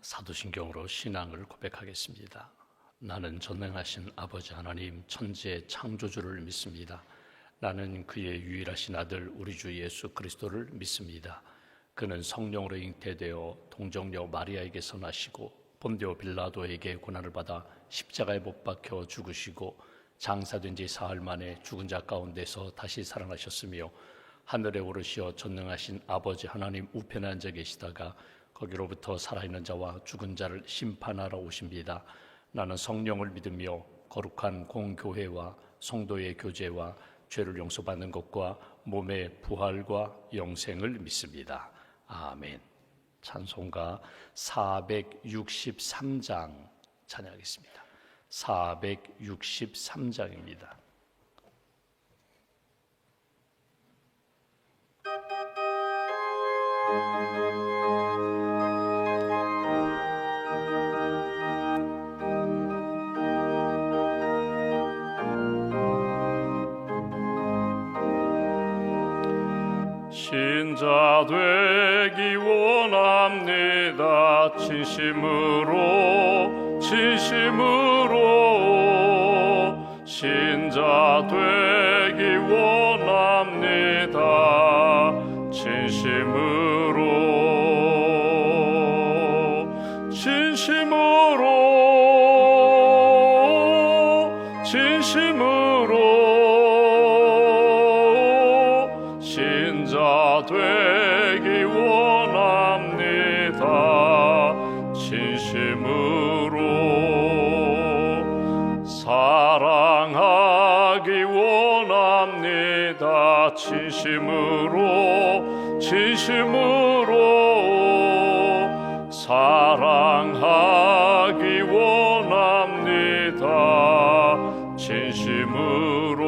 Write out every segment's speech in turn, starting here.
사도신경으로 신앙을 고백하겠습니다. 나는 전능하신 아버지 하나님 천지의 창조주를 믿습니다. 나는 그의 유일하신 아들 우리 주 예수 그리스도를 믿습니다. 그는 성령으로 잉태되어 동정녀 마리아에게서 나시고 본디오 빌라도에게 고난을 받아 십자가에 못 박혀 죽으시고 장사된 지 사흘 만에 죽은 자 가운데서 다시 살아나셨으며 하늘에 오르시어 전능하신 아버지 하나님 우편에 앉아 계시다가 거기로부터 살아있는 자와 죽은 자를 심판하러 오십니다. 나는 성령을 믿으며 거룩한 공교회와 성도의 교제와 죄를 용서받는 것과 몸의 부활과 영생을 믿습니다. 아멘. 찬송가 463장 찬양하겠습니다. 463장입니다. 신자 되기 원합니다. 진심으로 신자 되기 원합니다. 진심으로 신자 되기 원합니다. 진심으로 사랑하기 원합니다. 진심으로 사랑하기 원합니다. 진심으로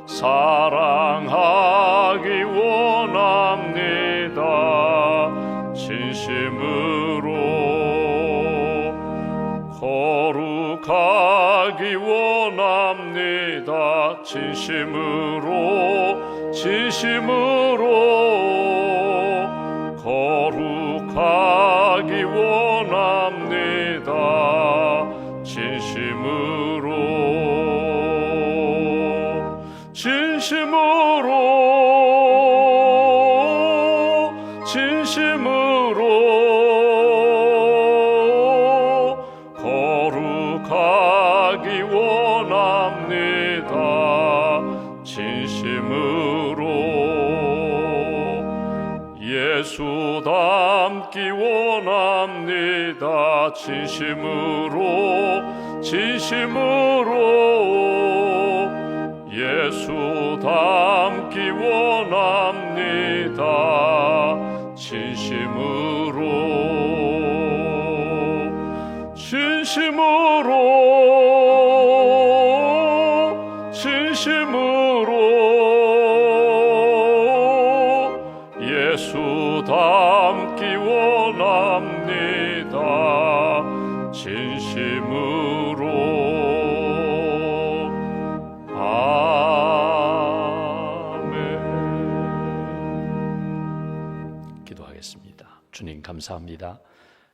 사랑하기 원합니다. 진심으로 거룩하기 원합니다. 진심으로 거룩하기 원합니다. 진심으로 거룩하기 원합니다. 진심으로 예수 닮기 원합니다. 진심으로 예수 닮기 원합니다. 진심으로 예수 닮기 원합니다. 진심으로 아멘. 기도하겠습니다. 주님 감사합니다.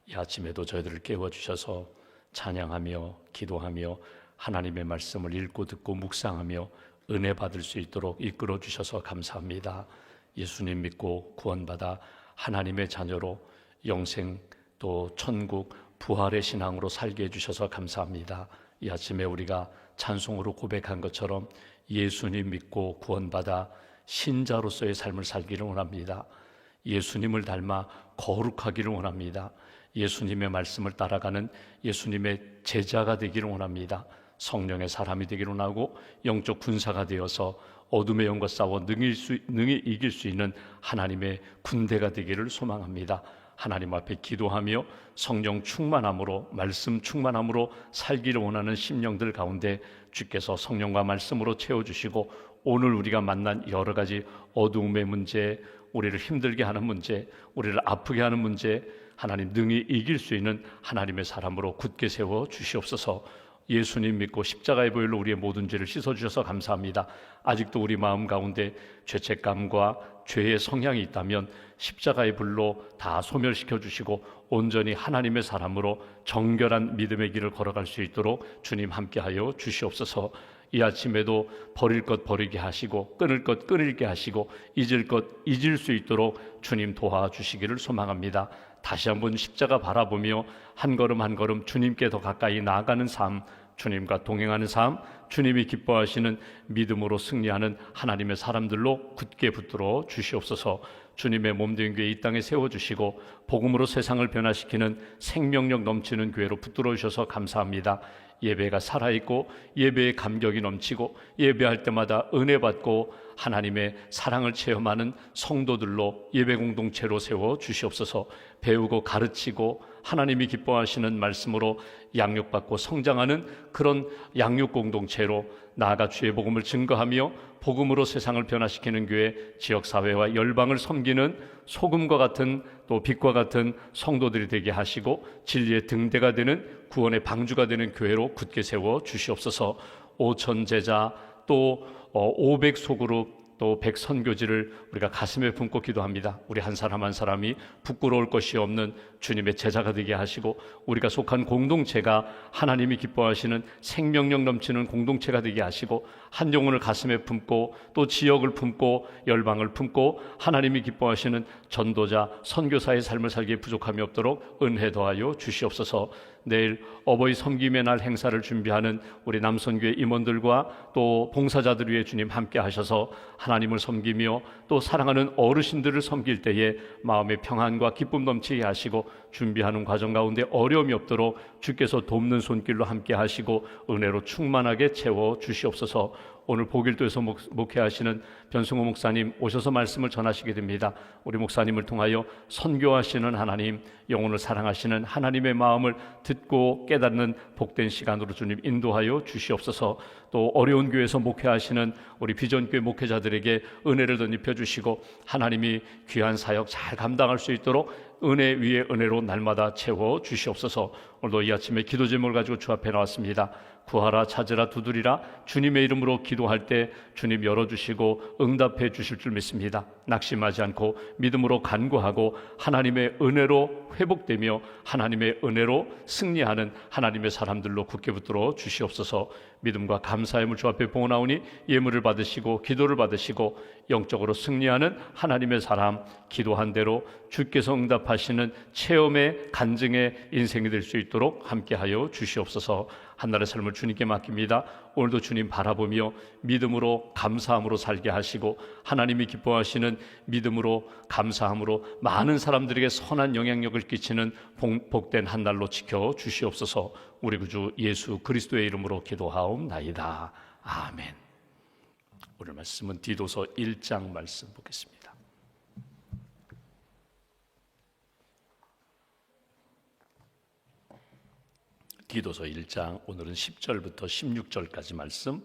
이 아침에도 저희들을 깨워주셔서 찬양하며 기도하며 하나님의 말씀을 읽고 듣고 묵상하며 은혜 받을 수 있도록 이끌어 주셔서 감사합니다. 예수님 믿고 구원받아 하나님의 자녀로 영생 또 천국 부활의 신앙으로 살게 해주셔서 감사합니다. 이 아침에 우리가 찬송으로 고백한 것처럼 예수님 믿고 구원받아 신자로서의 삶을 살기를 원합니다. 예수님을 닮아 거룩하기를 원합니다. 예수님의 말씀을 따라가는 예수님의 제자가 되기를 원합니다. 성령의 사람이 되기를 원하고 영적 군사가 되어서 어둠의 영과 싸워 능히 이길 수 있는 하나님의 군대가 되기를 소망합니다. 하나님 앞에 기도하며 성령 충만함으로 말씀 충만함으로 살기를 원하는 심령들 가운데 주께서 성령과 말씀으로 채워주시고 오늘 우리가 만난 여러 가지 어두움의 문제, 우리를 힘들게 하는 문제, 우리를 아프게 하는 문제 하나님 능히 이길 수 있는 하나님의 사람으로 굳게 세워 주시옵소서. 예수님 믿고 십자가의 보혈로 우리의 모든 죄를 씻어주셔서 감사합니다. 아직도 우리 마음 가운데 죄책감과 죄의 성향이 있다면 십자가의 불로 다 소멸시켜 주시고 온전히 하나님의 사람으로 정결한 믿음의 길을 걸어갈 수 있도록 주님 함께하여 주시옵소서. 이 아침에도 버릴 것 버리게 하시고 끊을 것 끊을게 하시고 잊을 것 잊을 수 있도록 주님 도와주시기를 소망합니다. 다시 한번 십자가 바라보며 한 걸음 한 걸음 주님께 더 가까이 나아가는 삶, 주님과 동행하는 삶, 주님이 기뻐하시는 믿음으로 승리하는 하나님의 사람들로 굳게 붙들어 주시옵소서. 주님의 몸된 교회 이 땅에 세워주시고 복음으로 세상을 변화시키는 생명력 넘치는 교회로 붙들어 주셔서 감사합니다. 예배가 살아있고 예배의 감격이 넘치고 예배할 때마다 은혜 받고 하나님의 사랑을 체험하는 성도들로 예배 공동체로 세워 주시옵소서. 배우고 가르치고 하나님이 기뻐하시는 말씀으로 양육받고 성장하는 그런 양육 공동체로 나아가 주의 복음을 증거하며 복음으로 세상을 변화시키는 교회, 지역사회와 열방을 섬기는 소금과 같은 또 빛과 같은 성도들이 되게 하시고 진리의 등대가 되는 구원의 방주가 되는 교회로 굳게 세워 주시옵소서. 5,000 제자 또 500 소그룹 또 100 선교지를 우리가 가슴에 품고 기도합니다. 우리 한 사람 한 사람이 부끄러울 것이 없는 주님의 제자가 되게 하시고 우리가 속한 공동체가 하나님이 기뻐하시는 생명력 넘치는 공동체가 되게 하시고 한 영혼을 가슴에 품고 또 지역을 품고 열방을 품고 하나님이 기뻐하시는 전도자 선교사의 삶을 살기에 부족함이 없도록 은혜 더하여 주시옵소서. 내일 어버이 섬김의 날 행사를 준비하는 우리 남선교회 임원들과 또 봉사자들 위해 주님 함께 하셔서 하나님을 섬기며 또 사랑하는 어르신들을 섬길 때에 마음의 평안과 기쁨 넘치게 하시고 준비하는 과정 가운데 어려움이 없도록 주께서 돕는 손길로 함께 하시고 은혜로 충만하게 채워 주시옵소서. 오늘 보길도에서 목회하시는 변승호 목사님 오셔서 말씀을 전하시게 됩니다. 우리 목사님을 통하여 선교하시는 하나님, 영혼을 사랑하시는 하나님의 마음을 듣고 깨닫는 복된 시간으로 주님 인도하여 주시옵소서. 또 어려운 교회에서 목회하시는 우리 비전교회 목회자들에게 은혜를 덧입혀 주시고 하나님이 귀한 사역 잘 감당할 수 있도록 은혜 위에 은혜로 날마다 채워 주시옵소서. 오늘도 이 아침에 기도 제목을 가지고 주 앞에 나왔습니다. 구하라, 찾으라, 두드리라. 주님의 이름으로 기도할 때 주님 열어주시고 응답해 주실 줄 믿습니다. 낙심하지 않고 믿음으로 간구하고 하나님의 은혜로 회복되며 하나님의 은혜로 승리하는 하나님의 사람들로 굳게 붙들어 주시옵소서. 믿음과 감사의 물 주 앞에 봉헌하오니 예물을 받으시고 기도를 받으시고 영적으로 승리하는 하나님의 사람, 기도한 대로 주께서 응답하시는 체험의 간증의 인생이 될 수 있도록 함께하여 주시옵소서. 한날의 삶을 주님께 맡깁니다. 오늘도 주님 바라보며 믿음으로 감사함으로 살게 하시고 하나님이 기뻐하시는 믿음으로 감사함으로 많은 사람들에게 선한 영향력을 끼치는 복된 한 날로 지켜 주시옵소서. 우리 구주 예수 그리스도의 이름으로 기도하옵나이다. 아멘. 오늘 말씀은 디도서 1장 말씀 보겠습니다. 디도서 1장 오늘은 10절부터 16절까지 말씀,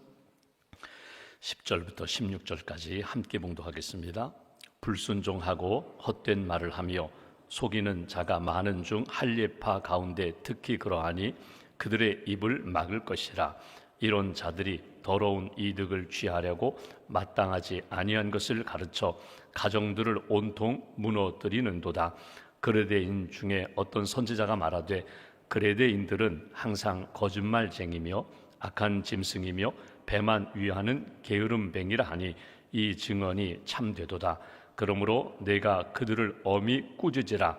10절부터 16절까지 함께 봉독하겠습니다. 불순종하고 헛된 말을 하며 속이는 자가 많은 중 할례파 가운데 특히 그러하니 그들의 입을 막을 것이라. 이런 자들이 더러운 이득을 취하려고 마땅하지 아니한 것을 가르쳐 가정들을 온통 무너뜨리는도다. 그레데인 중에 어떤 선지자가 말하되 그레데인들은 항상 거짓말쟁이며 악한 짐승이며 배만 위하는 게으름뱅이라 하니 이 증언이 참되도다. 그러므로 내가 그들을 엄히 꾸짖으라.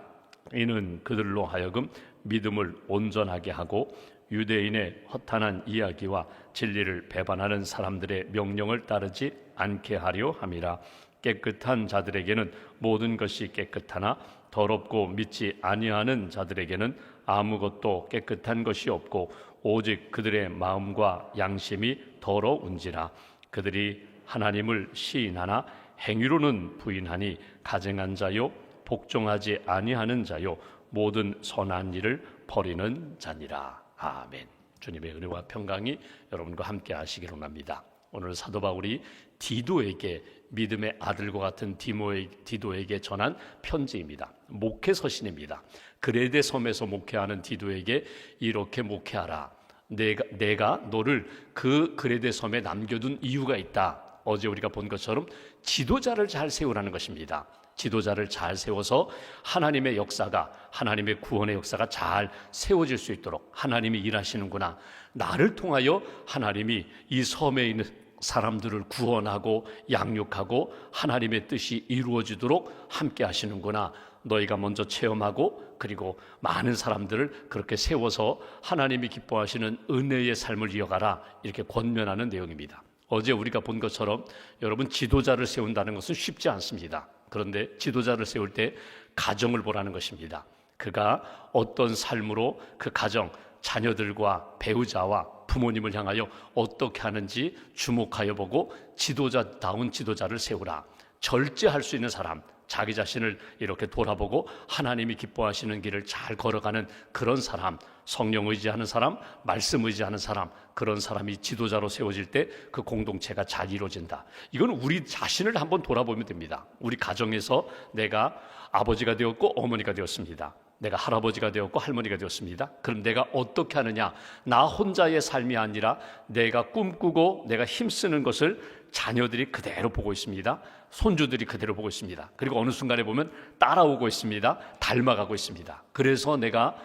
이는 그들로 하여금 믿음을 온전하게 하고 유대인의 허탄한 이야기와 진리를 배반하는 사람들의 명령을 따르지 않게 하려 함이라. 깨끗한 자들에게는 모든 것이 깨끗하나 더럽고 믿지 아니하는 자들에게는 아무것도 깨끗한 것이 없고 오직 그들의 마음과 양심이 더러운지라. 그들이 하나님을 시인하나 행위로는 부인하니 가증한 자요 복종하지 아니하는 자요 모든 선한 일을 버리는 자니라. 아멘. 주님의 은혜와 평강이 여러분과 함께 하시기를 원합니다. 오늘 사도 바울이 디도에게 믿음의 아들과 같은 디도에게 전한 편지입니다. 목회 서신입니다. 그레데 섬에서 목회하는 디도에게 이렇게 목회하라. 내가 너를 그 그레데 섬에 남겨둔 이유가 있다. 어제 우리가 본 것처럼 지도자를 잘 세우라는 것입니다. 지도자를 잘 세워서 하나님의 역사가, 하나님의 구원의 역사가 잘 세워질 수 있도록 하나님이 일하시는구나, 나를 통하여 하나님이 이 섬에 있는 사람들을 구원하고 양육하고 하나님의 뜻이 이루어지도록 함께 하시는구나, 너희가 먼저 체험하고 그리고 많은 사람들을 그렇게 세워서 하나님이 기뻐하시는 은혜의 삶을 이어가라, 이렇게 권면하는 내용입니다. 어제 우리가 본 것처럼 여러분, 지도자를 세운다는 것은 쉽지 않습니다. 그런데 지도자를 세울 때 가정을 보라는 것입니다. 그가 어떤 삶으로 그 가정, 자녀들과 배우자와 부모님을 향하여 어떻게 하는지 주목하여 보고 지도자다운 지도자를 세우라. 절제할 수 있는 사람, 자기 자신을 이렇게 돌아보고 하나님이 기뻐하시는 길을 잘 걸어가는 그런 사람, 성령 의지하는 사람, 말씀 의지하는 사람, 그런 사람이 지도자로 세워질 때 그 공동체가 잘 이루어진다. 이건 우리 자신을 한번 돌아보면 됩니다. 우리 가정에서 내가 아버지가 되었고 어머니가 되었습니다. 내가 할아버지가 되었고 할머니가 되었습니다. 그럼 내가 어떻게 하느냐? 나 혼자의 삶이 아니라 내가 꿈꾸고 내가 힘쓰는 것을 자녀들이 그대로 보고 있습니다. 손주들이 그대로 보고 있습니다. 그리고 어느 순간에 보면 따라오고 있습니다. 닮아가고 있습니다. 그래서 내가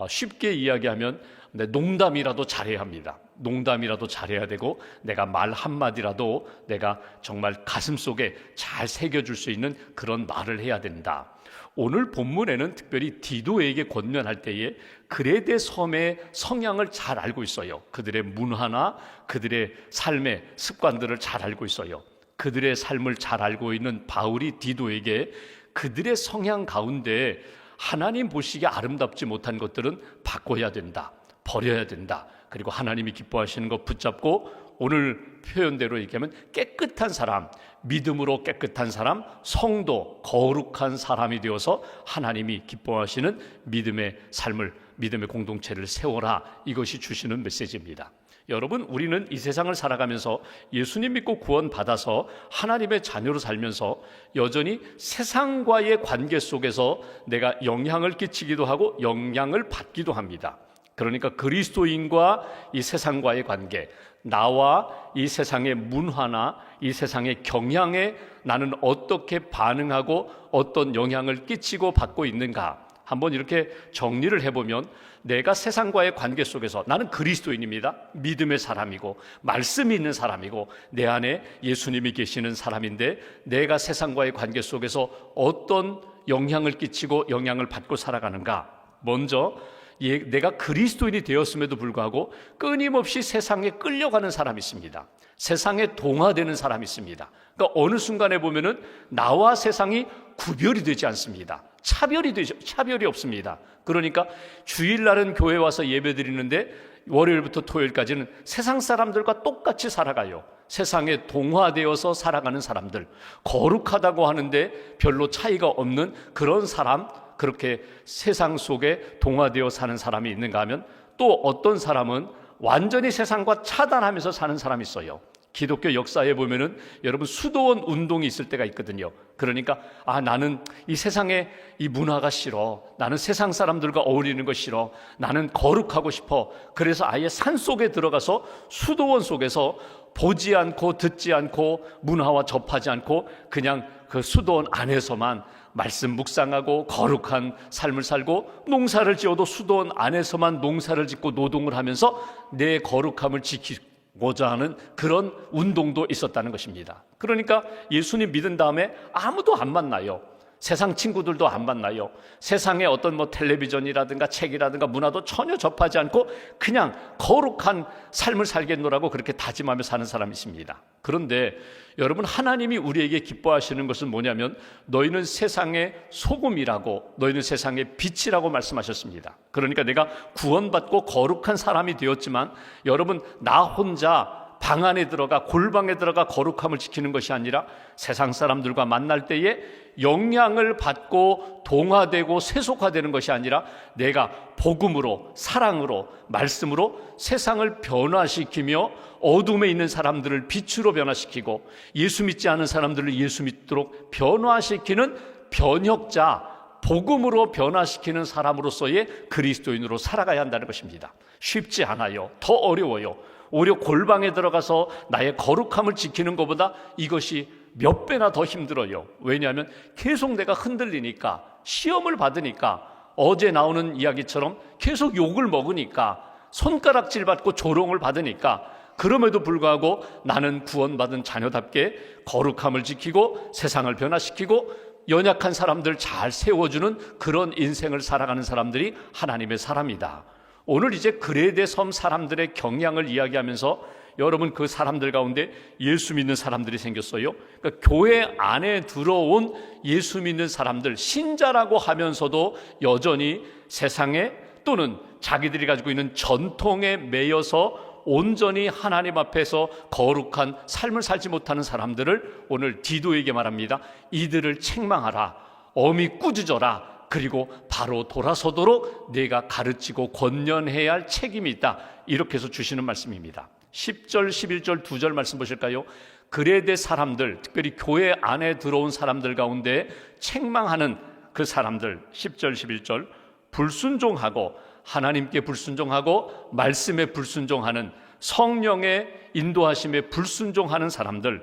쉽게 이야기하면 농담이라도 잘해야 합니다. 농담이라도 잘해야 되고, 내가 말 한마디라도 내가 정말 가슴속에 잘 새겨줄 수 있는 그런 말을 해야 된다. 오늘 본문에는 특별히 디도에게 권면할 때에 그레데 섬의 성향을 잘 알고 있어요. 그들의 문화나 그들의 삶의 습관들을 잘 알고 있어요. 그들의 삶을 잘 알고 있는 바울이 디도에게 그들의 성향 가운데 하나님 보시기에 아름답지 못한 것들은 바꿔야 된다, 버려야 된다. 그리고 하나님이 기뻐하시는 것 붙잡고, 오늘 표현대로 얘기하면 깨끗한 사람, 믿음으로 깨끗한 사람, 성도, 거룩한 사람이 되어서 하나님이 기뻐하시는 믿음의 삶을, 믿음의 공동체를 세워라. 이것이 주시는 메시지입니다. 여러분, 우리는 이 세상을 살아가면서 예수님 믿고 구원받아서 하나님의 자녀로 살면서 여전히 세상과의 관계 속에서 내가 영향을 끼치기도 하고 영향을 받기도 합니다. 그러니까 그리스도인과 이 세상과의 관계, 나와 이 세상의 문화나 이 세상의 경향에 나는 어떻게 반응하고 어떤 영향을 끼치고 받고 있는가, 한번 이렇게 정리를 해보면, 내가 세상과의 관계 속에서 나는 그리스도인입니다. 믿음의 사람이고 말씀이 있는 사람이고 내 안에 예수님이 계시는 사람인데, 내가 세상과의 관계 속에서 어떤 영향을 끼치고 영향을 받고 살아가는가. 먼저 내가 그리스도인이 되었음에도 불구하고 끊임없이 세상에 끌려가는 사람이 있습니다. 세상에 동화되는 사람이 있습니다. 그러니까 어느 순간에 보면은 나와 세상이 구별이 되지 않습니다. 차별이 없습니다. 그러니까 주일날은 교회 와서 예배 드리는데 월요일부터 토요일까지는 세상 사람들과 똑같이 살아가요. 세상에 동화되어서 살아가는 사람들, 거룩하다고 하는데 별로 차이가 없는 그런 사람, 그렇게 세상 속에 동화되어 사는 사람이 있는가 하면, 또 어떤 사람은 완전히 세상과 차단하면서 사는 사람이 있어요. 기독교 역사에 보면은 여러분, 수도원 운동이 있을 때가 있거든요. 그러니까 나는 이 세상에 이 문화가 싫어, 나는 세상 사람들과 어울리는 거 싫어, 나는 거룩하고 싶어. 그래서 아예 산 속에 들어가서 수도원 속에서 보지 않고 듣지 않고 문화와 접하지 않고 그냥 그 수도원 안에서만 말씀 묵상하고 거룩한 삶을 살고, 농사를 지어도 수도원 안에서만 농사를 짓고 노동을 하면서 내 거룩함을 지키고자 하는 그런 운동도 있었다는 것입니다. 그러니까 예수님 믿은 다음에 아무도 안 만나요. 세상 친구들도 안 만나요. 세상에 어떤 텔레비전이라든가 책이라든가 문화도 전혀 접하지 않고 그냥 거룩한 삶을 살겠노라고 그렇게 다짐하며 사는 사람이 있습니다. 그런데 여러분, 하나님이 우리에게 기뻐하시는 것은 뭐냐면, 너희는 세상의 소금이라고, 너희는 세상의 빛이라고 말씀하셨습니다. 그러니까 내가 구원받고 거룩한 사람이 되었지만, 여러분, 나 혼자 방 안에 들어가, 골방에 들어가 거룩함을 지키는 것이 아니라 세상 사람들과 만날 때에 영향을 받고 동화되고 세속화되는 것이 아니라 내가 복음으로, 사랑으로, 말씀으로 세상을 변화시키며 어둠에 있는 사람들을 빛으로 변화시키고 예수 믿지 않은 사람들을 예수 믿도록 변화시키는 변혁자, 복음으로 변화시키는 사람으로서의 그리스도인으로 살아가야 한다는 것입니다. 쉽지 않아요. 더 어려워요. 오히려 골방에 들어가서 나의 거룩함을 지키는 것보다 이것이 몇 배나 더 힘들어요. 왜냐하면 계속 내가 흔들리니까, 시험을 받으니까, 어제 나오는 이야기처럼 계속 욕을 먹으니까, 손가락질 받고 조롱을 받으니까, 그럼에도 불구하고 나는 구원받은 자녀답게 거룩함을 지키고 세상을 변화시키고 연약한 사람들 잘 세워주는 그런 인생을 살아가는 사람들이 하나님의 사람이다. 오늘 이제 그레데 섬 사람들의 경향을 이야기하면서 여러분, 그 사람들 가운데 예수 믿는 사람들이 생겼어요. 그러니까 교회 안에 들어온 예수 믿는 사람들, 신자라고 하면서도 여전히 세상에 또는 자기들이 가지고 있는 전통에 매여서 온전히 하나님 앞에서 거룩한 삶을 살지 못하는 사람들을 오늘 디도에게 말합니다. 이들을 책망하라, 엄히 꾸짖어라, 그리고 바로 돌아서도록 내가 가르치고 권면해야 할 책임이 있다. 이렇게 해서 주시는 말씀입니다. 10절, 11절 두 절 말씀 보실까요? 그레데 사람들, 특별히 교회 안에 들어온 사람들 가운데 책망하는 그 사람들, 10절, 11절, 불순종하고 하나님께 불순종하고 말씀에 불순종하는, 성령의 인도하심에 불순종하는 사람들,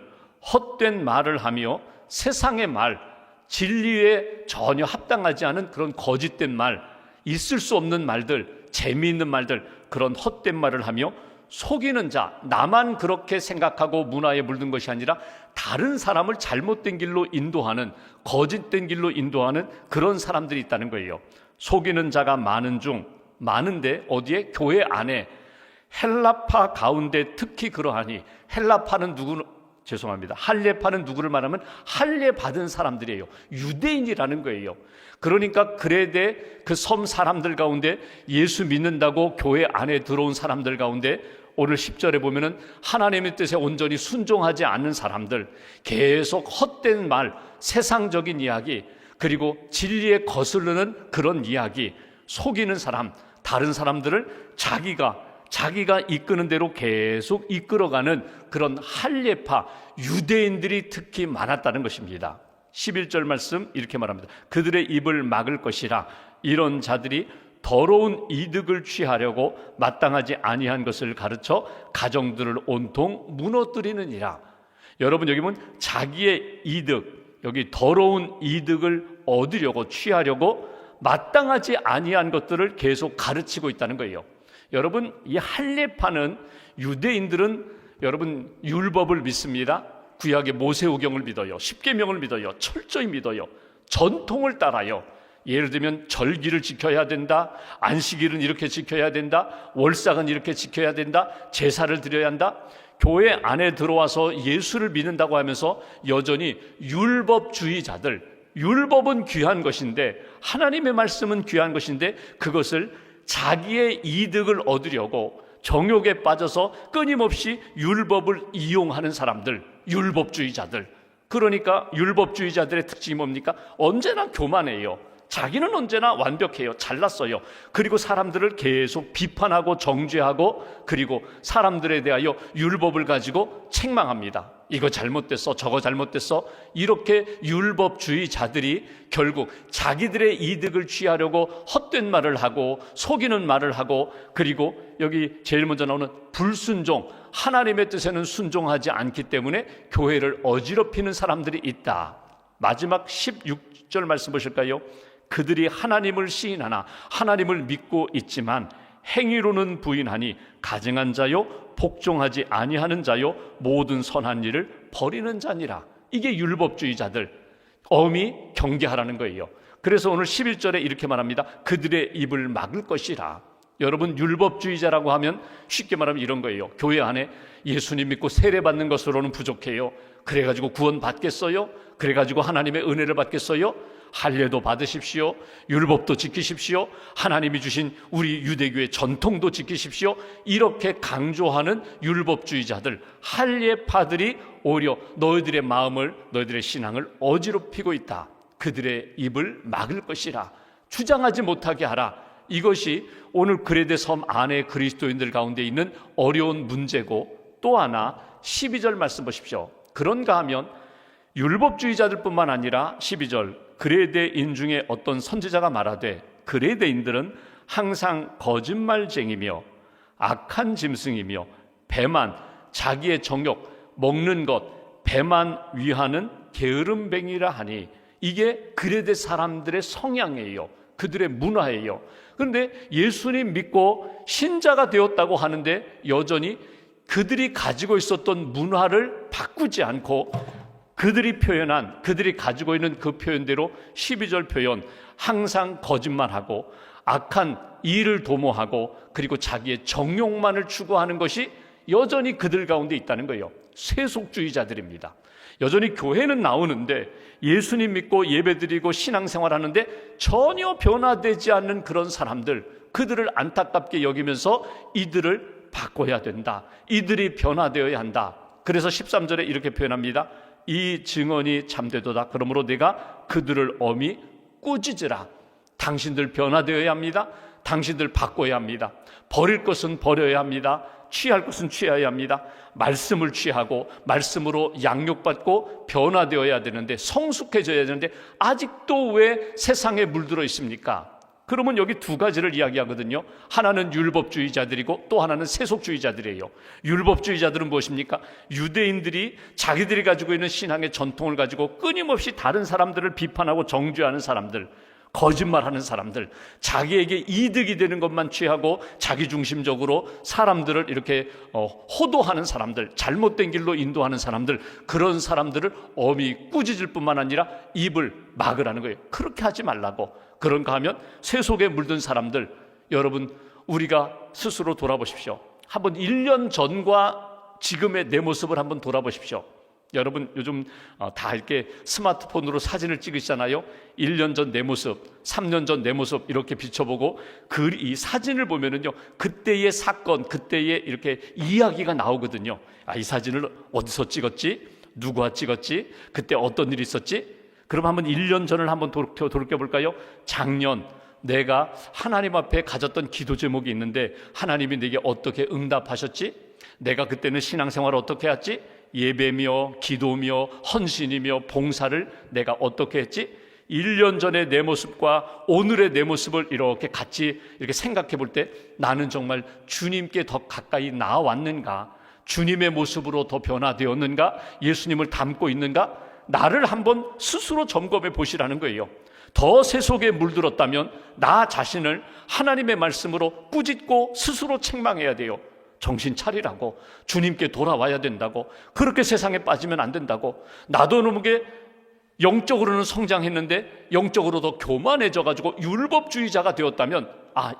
헛된 말을 하며 세상의 말, 진리에 전혀 합당하지 않은 그런 거짓된 말, 있을 수 없는 말들, 재미있는 말들, 그런 헛된 말을 하며 속이는 자, 나만 그렇게 생각하고 문화에 물든 것이 아니라 다른 사람을 잘못된 길로 인도하는, 거짓된 길로 인도하는 그런 사람들이 있다는 거예요. 속이는 자가 많은 중, 많은데 어디에? 교회 안에. 헬라파 가운데 특히 그러하니, 헬라파는 누구는, 죄송합니다, 할례파는 누구를 말하면 할례 받은 사람들이에요. 유대인이라는 거예요. 그러니까 그레데 그 섬 사람들 가운데 예수 믿는다고 교회 안에 들어온 사람들 가운데 오늘 10절에 보면은 하나님의 뜻에 온전히 순종하지 않는 사람들, 계속 헛된 말, 세상적인 이야기, 그리고 진리에 거스르는 그런 이야기, 속이는 사람, 다른 사람들을 자기가 이끄는 대로 계속 이끌어가는 그런 할례파 유대인들이 특히 많았다는 것입니다. 11절 말씀 이렇게 말합니다. 그들의 입을 막을 것이라. 이런 자들이 더러운 이득을 취하려고 마땅하지 아니한 것을 가르쳐 가정들을 온통 무너뜨리느니라. 여러분, 여기 보면 자기의 이득, 여기 더러운 이득을 얻으려고, 취하려고 마땅하지 아니한 것들을 계속 가르치고 있다는 거예요. 여러분, 이 할례파는, 유대인들은 여러분 율법을 믿습니다. 구약의 모세오경을 믿어요. 십계명을 믿어요. 철저히 믿어요. 전통을 따라요. 예를 들면 절기를 지켜야 된다, 안식일은 이렇게 지켜야 된다, 월삭은 이렇게 지켜야 된다, 제사를 드려야 한다. 교회 안에 들어와서 예수를 믿는다고 하면서 여전히 율법주의자들, 율법은 귀한 것인데, 하나님의 말씀은 귀한 것인데 그것을 자기의 이득을 얻으려고 정욕에 빠져서 끊임없이 율법을 이용하는 사람들, 율법주의자들. 그러니까 율법주의자들의 특징이 뭡니까? 언제나 교만해요. 자기는 언제나 완벽해요. 잘났어요. 그리고 사람들을 계속 비판하고 정죄하고, 그리고 사람들에 대하여 율법을 가지고 책망합니다. 이거 잘못됐어, 저거 잘못됐어. 이렇게 율법주의자들이 결국 자기들의 이득을 취하려고 헛된 말을 하고 속이는 말을 하고, 그리고 여기 제일 먼저 나오는 불순종, 하나님의 뜻에는 순종하지 않기 때문에 교회를 어지럽히는 사람들이 있다. 마지막 16절 말씀 보실까요? 그들이 하나님을 시인하나 하나님을 믿고 있지만 행위로는 부인하니 가증한 자요 복종하지 아니하는 자요 모든 선한 일을 버리는 자니라. 이게 율법주의자들, 엄히 경계하라는 거예요. 그래서 오늘 11절에 이렇게 말합니다. 그들의 입을 막을 것이라. 여러분, 율법주의자라고 하면 쉽게 말하면 이런 거예요. 교회 안에 예수님 믿고 세례받는 것으로는 부족해요. 그래가지고 구원 받겠어요? 그래가지고 하나님의 은혜를 받겠어요? 할례도 받으십시오. 율법도 지키십시오. 하나님이 주신 우리 유대교의 전통도 지키십시오. 이렇게 강조하는 율법주의자들, 할례파들이 오히려 너희들의 마음을, 너희들의 신앙을 어지럽히고 있다. 그들의 입을 막을 것이라. 주장하지 못하게 하라. 이것이 오늘 그레데 섬 안에 그리스도인들 가운데 있는 어려운 문제고, 또 하나 12절 말씀 보십시오. 그런가 하면 율법주의자들뿐만 아니라 12절 그레데인 중에 어떤 선지자가 말하되 그레데인들은 항상 거짓말쟁이며 악한 짐승이며 배만, 자기의 정욕, 먹는 것, 배만 위하는 게으름뱅이라 하니, 이게 그레데 사람들의 성향이에요. 그들의 문화예요. 그런데 예수님 믿고 신자가 되었다고 하는데 여전히 그들이 가지고 있었던 문화를 바꾸지 않고 그들이 표현한, 그들이 가지고 있는 그 표현대로 12절 표현, 항상 거짓말하고 악한 일을 도모하고 그리고 자기의 정욕만을 추구하는 것이 여전히 그들 가운데 있다는 거예요. 세속주의자들입니다. 여전히 교회는 나오는데 예수님 믿고 예배드리고 신앙생활하는데 전혀 변화되지 않는 그런 사람들, 그들을 안타깝게 여기면서 이들을 바꿔야 된다, 이들이 변화되어야 한다. 그래서 13절에 이렇게 표현합니다. 이 증언이 참되도다. 그러므로 내가 그들을 엄히 꾸짖으라. 당신들 변화되어야 합니다. 당신들 바꿔야 합니다. 버릴 것은 버려야 합니다. 취할 것은 취해야 합니다. 말씀을 취하고 말씀으로 양육받고 변화되어야 되는데, 성숙해져야 되는데 아직도 왜 세상에 물들어 있습니까? 그러면 여기 두 가지를 이야기하거든요. 하나는 율법주의자들이고 또 하나는 세속주의자들이에요. 율법주의자들은 무엇입니까? 유대인들이 자기들이 가지고 있는 신앙의 전통을 가지고 끊임없이 다른 사람들을 비판하고 정죄하는 사람들, 거짓말하는 사람들, 자기에게 이득이 되는 것만 취하고 자기중심적으로 사람들을 이렇게 호도하는 사람들, 잘못된 길로 인도하는 사람들, 그런 사람들을 엄히 꾸짖을 뿐만 아니라 입을 막으라는 거예요. 그렇게 하지 말라고. 그런가 하면 세속에 물든 사람들, 여러분 우리가 스스로 돌아보십시오. 한번 1년 전과 지금의 내 모습을 한번 돌아보십시오. 여러분 요즘 다 이렇게 스마트폰으로 사진을 찍으시잖아요. 1년 전 내 모습, 3년 전 내 모습 이렇게 비춰보고 이 사진을 보면은요, 그때의 사건, 그때의 이렇게 이야기가 나오거든요. 아, 이 사진을 어디서 찍었지? 누구와 찍었지? 그때 어떤 일이 있었지? 그럼 한번 1년 전을 한번 돌이켜볼까요? 작년 내가 하나님 앞에 가졌던 기도 제목이 있는데 하나님이 내게 어떻게 응답하셨지? 내가 그때는 신앙생활을 어떻게 했지? 예배며 기도며 헌신이며 봉사를 내가 어떻게 했지? 1년 전의 내 모습과 오늘의 내 모습을 이렇게 같이 이렇게 생각해 볼 때 나는 정말 주님께 더 가까이 나아왔는가? 주님의 모습으로 더 변화되었는가? 예수님을 닮고 있는가? 나를 한번 스스로 점검해 보시라는 거예요. 더 세속에 물들었다면 나 자신을 하나님의 말씀으로 꾸짖고 스스로 책망해야 돼요. 정신 차리라고, 주님께 돌아와야 된다고, 그렇게 세상에 빠지면 안 된다고. 나도 너무게 영적으로는 성장했는데 영적으로 더 교만해져가지고 율법주의자가 되었다면,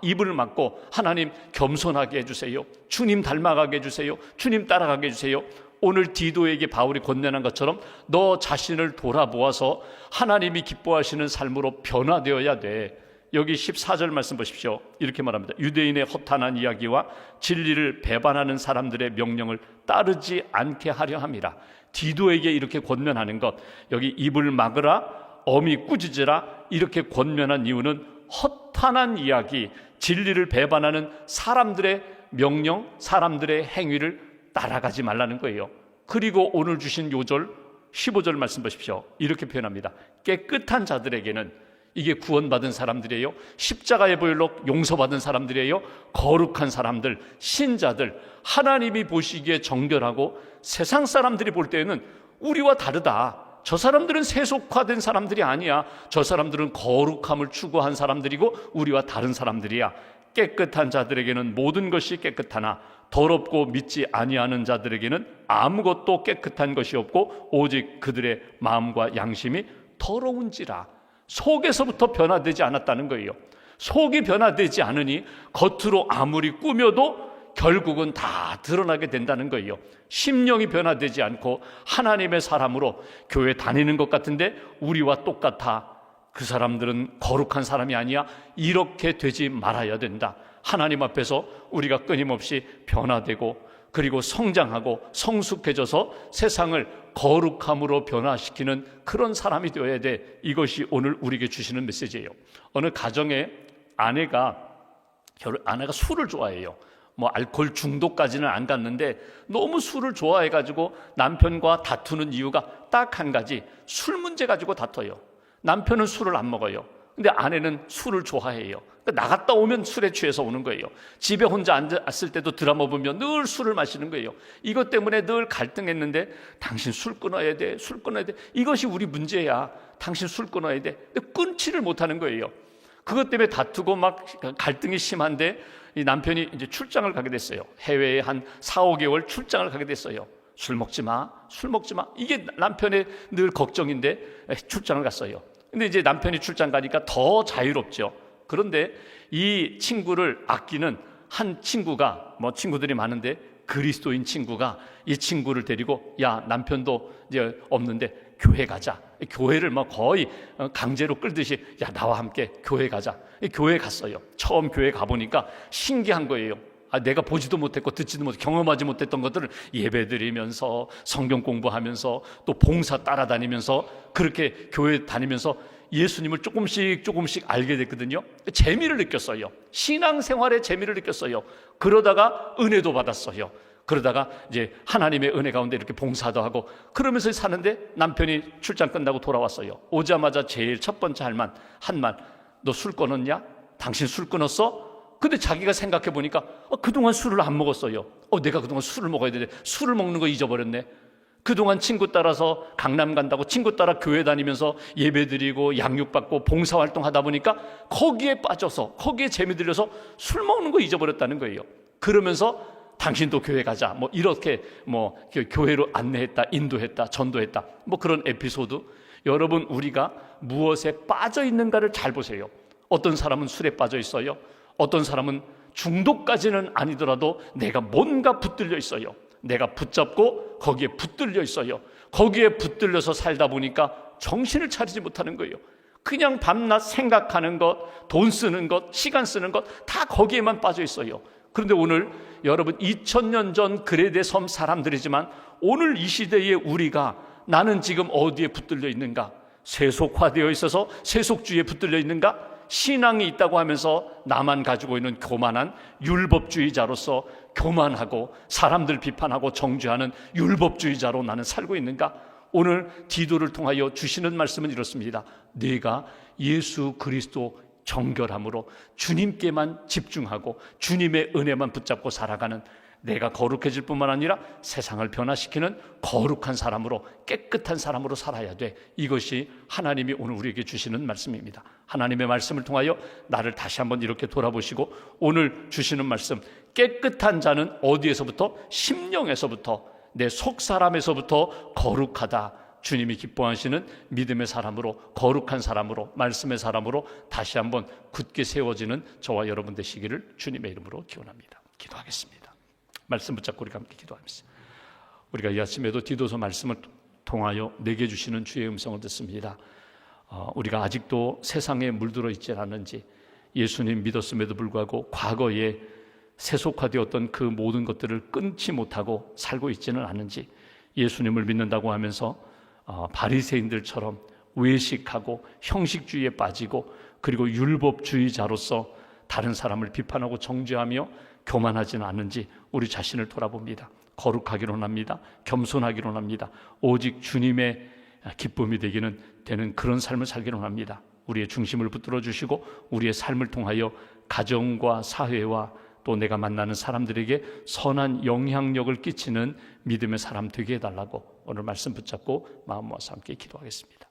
입을 막고 하나님 겸손하게 해주세요, 주님 닮아가게 해주세요, 주님 따라가게 해주세요. 오늘 디도에게 바울이 권면한 것처럼 너 자신을 돌아보아서 하나님이 기뻐하시는 삶으로 변화되어야 돼. 여기 14절 말씀 보십시오. 이렇게 말합니다. 유대인의 허탄한 이야기와 진리를 배반하는 사람들의 명령을 따르지 않게 하려 함이라. 디도에게 이렇게 권면하는 것, 여기 입을 막으라, 엄히 꾸짖으라 이렇게 권면한 이유는 허탄한 이야기, 진리를 배반하는 사람들의 명령, 사람들의 행위를 따라가지 말라는 거예요. 그리고 오늘 주신 요절 15절 말씀 보십시오. 이렇게 표현합니다. 깨끗한 자들에게는, 이게 구원받은 사람들이에요. 십자가의 보혈로 용서받은 사람들이에요. 거룩한 사람들, 신자들, 하나님이 보시기에 정결하고 세상 사람들이 볼 때에는 우리와 다르다, 저 사람들은 세속화된 사람들이 아니야, 저 사람들은 거룩함을 추구한 사람들이고 우리와 다른 사람들이야. 깨끗한 자들에게는 모든 것이 깨끗하나 더럽고 믿지 아니하는 자들에게는 아무것도 깨끗한 것이 없고 오직 그들의 마음과 양심이 더러운지라. 속에서부터 변화되지 않았다는 거예요. 속이 변화되지 않으니 겉으로 아무리 꾸며도 결국은 다 드러나게 된다는 거예요. 심령이 변화되지 않고 하나님의 사람으로 교회 다니는 것 같은데 우리와 똑같아, 그 사람들은 거룩한 사람이 아니야, 이렇게 되지 말아야 된다. 하나님 앞에서 우리가 끊임없이 변화되고 그리고 성장하고 성숙해져서 세상을 거룩함으로 변화시키는 그런 사람이 되어야 돼. 이것이 오늘 우리에게 주시는 메시지예요. 어느 가정에 아내가 술을 좋아해요. 알코올 중독까지는 안 갔는데 너무 술을 좋아해가지고 남편과 다투는 이유가 딱 한 가지, 술 문제 가지고 다퉈요. 남편은 술을 안 먹어요. 근데 아내는 술을 좋아해요. 그러니까 나갔다 오면 술에 취해서 오는 거예요. 집에 혼자 앉았을 때도 드라마 보면 늘 술을 마시는 거예요. 이것 때문에 늘 갈등했는데 당신 술 끊어야 돼, 술 끊어야 돼. 이것이 우리 문제야. 당신 술 끊어야 돼. 근데 끊지를 못하는 거예요. 그것 때문에 다투고 막 갈등이 심한데 이 남편이 이제 출장을 가게 됐어요. 해외에 한 4, 5개월 출장을 가게 됐어요. 술 먹지 마, 술 먹지 마. 이게 남편의 늘 걱정인데 출장을 갔어요. 근데 이제 남편이 출장 가니까 더 자유롭죠. 그런데 이 친구를 아끼는 한 친구가, 뭐 친구들이 많은데 그리스도인 친구가 이 친구를 데리고, 야, 남편도 이제 없는데 교회 가자. 교회를 막 거의 강제로 끌듯이, 야, 나와 함께 교회 가자. 교회 갔어요. 처음 교회 가보니까 신기한 거예요. 내가 보지도 못했고 듣지도 못했고 경험하지 못했던 것들을 예배드리면서 성경 공부하면서 또 봉사 따라다니면서 그렇게 교회 다니면서 예수님을 조금씩 알게 됐거든요. 재미를 느꼈어요. 신앙생활의 재미를 느꼈어요. 그러다가 은혜도 받았어요. 그러다가 이제 하나님의 은혜 가운데 이렇게 봉사도 하고 그러면서 사는데 남편이 출장 끝나고 돌아왔어요. 오자마자 제일 첫 번째 한 말, 너 술 끊었냐? 당신 술 끊었어? 근데 자기가 생각해 보니까 그동안 술을 안 먹었어요. 내가 그동안 술을 먹어야 되는데 술을 먹는 거 잊어버렸네. 그동안 친구 따라서 강남 간다고 친구 따라 교회 다니면서 예배드리고 양육받고 봉사활동 하다 보니까 거기에 빠져서 거기에 재미 들려서 술 먹는 거 잊어버렸다는 거예요. 그러면서 당신도 교회 가자, 뭐 이렇게 뭐 교회로 안내했다, 인도했다, 전도했다, 뭐 그런 에피소드. 여러분, 우리가 무엇에 빠져 있는가를 잘 보세요. 어떤 사람은 술에 빠져 있어요. 어떤 사람은 중독까지는 아니더라도 내가 뭔가 붙들려 있어요. 내가 붙잡고 거기에 붙들려 있어요. 거기에 붙들려서 살다 보니까 정신을 차리지 못하는 거예요. 그냥 밤낮 생각하는 것, 돈 쓰는 것, 시간 쓰는 것 다 거기에만 빠져 있어요. 그런데 오늘 여러분 2000년 전 그레데 섬 사람들이지만 오늘 이 시대에 우리가 나는 지금 어디에 붙들려 있는가? 세속화되어 있어서 세속주의에 붙들려 있는가? 신앙이 있다고 하면서 나만 가지고 있는 교만한 율법주의자로서 교만하고 사람들 비판하고 정죄하는 율법주의자로 나는 살고 있는가? 오늘 디도를 통하여 주시는 말씀은 이렇습니다. 네가 예수 그리스도 정결함으로 주님께만 집중하고 주님의 은혜만 붙잡고 살아가는, 내가 거룩해질 뿐만 아니라 세상을 변화시키는 거룩한 사람으로, 깨끗한 사람으로 살아야 돼. 이것이 하나님이 오늘 우리에게 주시는 말씀입니다. 하나님의 말씀을 통하여 나를 다시 한번 이렇게 돌아보시고 오늘 주시는 말씀, 깨끗한 자는 어디에서부터? 심령에서부터, 내 속사람에서부터 거룩하다. 주님이 기뻐하시는 믿음의 사람으로, 거룩한 사람으로, 말씀의 사람으로 다시 한번 굳게 세워지는 저와 여러분 되시기를 주님의 이름으로 기원합니다. 기도하겠습니다. 말씀 붙잡고 우리가 함께 기도하면서, 우리가 이 아침에도 디도서 말씀을 통하여 내게 주시는 주의 음성을 듣습니다. 우리가 아직도 세상에 물들어 있지 않았는지, 예수님 믿었음에도 불구하고 과거에 세속화되었던 그 모든 것들을 끊지 못하고 살고 있지는 않은지, 예수님을 믿는다고 하면서 바리새인들처럼 외식하고 형식주의에 빠지고 그리고 율법주의자로서 다른 사람을 비판하고 정죄하며 교만하지는 않은지 우리 자신을 돌아봅니다. 거룩하기로 합니다. 겸손하기로 합니다. 오직 주님의 기쁨이 되는 그런 삶을 살기로 합니다. 우리의 중심을 붙들어 주시고 우리의 삶을 통하여 가정과 사회와 또 내가 만나는 사람들에게 선한 영향력을 끼치는 믿음의 사람 되게 해달라고 오늘 말씀 붙잡고 마음 모아서 함께 기도하겠습니다.